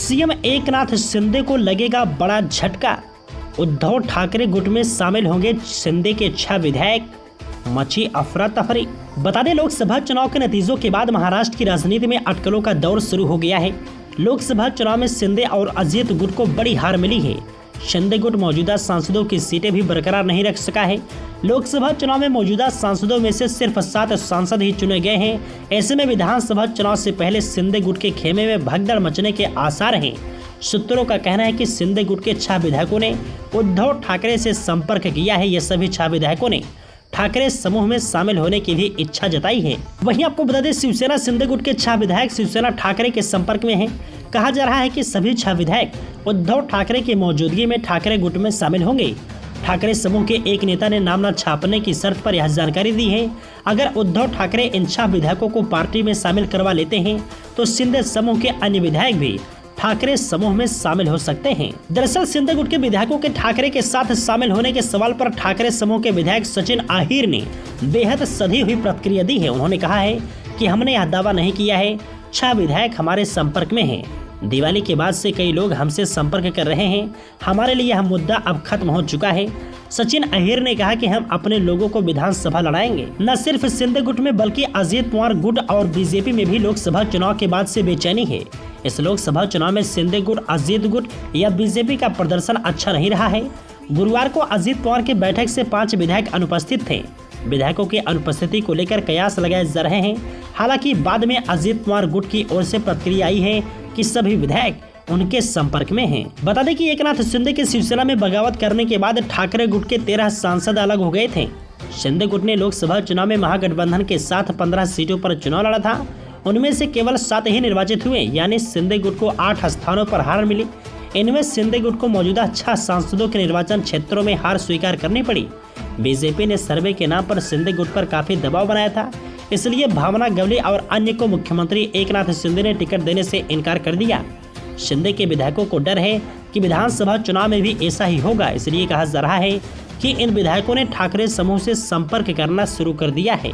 CM Eknath Shinde को लगेगा बड़ा झटका। उद्धव ठाकरे गुट में शामिल होंगे शिंदे के 6 विधायक, मची अफरा तफरी। बता दें, लोकसभा चुनाव के नतीजों के बाद महाराष्ट्र की राजनीति में अटकलों का दौर शुरू हो गया है। लोकसभा चुनाव में शिंदे और अजित गुट को बड़ी हार मिली है। शिंदे गुट मौजूदा सांसदों की सीटें भी बरकरार नहीं रख सका है। लोकसभा चुनाव में मौजूदा सांसदों में से सिर्फ 7 सांसद ही चुने गए हैं। ऐसे में विधानसभा चुनाव से पहले शिंदे गुट के खेमे में भगदड़ मचने के आसार हैं। सूत्रों का कहना है कि शिंदे गुट के 6 विधायकों ने उद्धव ठाकरे से संपर्क किया है। ये सभी 6 विधायकों ने ठाकरे समूह में शामिल होने की भी इच्छा जताई है। वहीं आपको बता दें, शिवसेना शिंदे गुट के 6 विधायक शिवसेना ठाकरे के संपर्क में हैं। कहा जा रहा है कि सभी 6 विधायक उद्धव ठाकरे की मौजूदगी में ठाकरे गुट में शामिल होंगे। ठाकरे समूह के एक नेता ने नाम न छापने की शर्त पर यह जानकारी दी है। अगर उद्धव ठाकरे इन 6 विधायकों को पार्टी में शामिल करवा लेते हैं तो शिंदे समूह के अन्य विधायक भी ठाकरे समूह में शामिल हो सकते हैं। दरअसल शिंदे गुट के विधायकों के ठाकरे के साथ शामिल होने के सवाल पर ठाकरे समूह के विधायक सचिन आहिर ने बेहद सधी हुई प्रतिक्रिया दी है। उन्होंने कहा है कि हमने यह दावा नहीं किया है, 6 विधायक हमारे संपर्क में हैं। दिवाली के बाद से कई लोग हमसे संपर्क कर रहे हैं। हमारे लिए यह मुद्दा अब खत्म हो चुका है। सचिन अहिर ने कहा कि हम अपने लोगों को विधानसभा लड़ाएंगे। न सिर्फ शिंदे गुट में बल्कि अजित पवार गुट और बीजेपी में भी लोकसभा चुनाव के बाद से बेचैनी है। इस लोकसभा चुनाव में शिंदे गुट, अजित गुट या बीजेपी का प्रदर्शन अच्छा नहीं रहा है। गुरुवार को अजित पवार की बैठक से 5 विधायक अनुपस्थित थे। विधायकों की अनुपस्थिति को लेकर कयास लगाए जा रहे हैं। हालांकि बाद में अजित पवार गुट की ओर से प्रतिक्रिया आई है कि सभी विधायक उनके संपर्क में हैं। बता दें कि एकनाथ शिंदे के शिवसेना में बगावत करने के बाद ठाकरे गुट के 13 सांसद अलग हो गए थे। शिंदे गुट ने लोकसभा चुनाव में महागठबंधन के साथ 15 सीटों पर चुनाव लड़ा था। उनमें से केवल 7 ही निर्वाचित हुए, यानी शिंदे गुट को 8 स्थानों पर हार मिली। इनमें शिंदे गुट को मौजूदा 6 सांसदों के निर्वाचन क्षेत्रों में हार स्वीकार करनी पड़ी। बीजेपी ने सर्वे के नाम पर शिंदे गुट पर काफी दबाव बनाया था, इसलिए भावना गवली और अन्य को मुख्यमंत्री एकनाथ शिंदे ने टिकट देने से इनकार कर दिया। शिंदे के विधायकों को डर है कि विधानसभा चुनाव में भी ऐसा ही होगा, इसलिए कहा जा रहा है कि इन विधायकों ने ठाकरे समूह से संपर्क करना शुरू कर दिया है।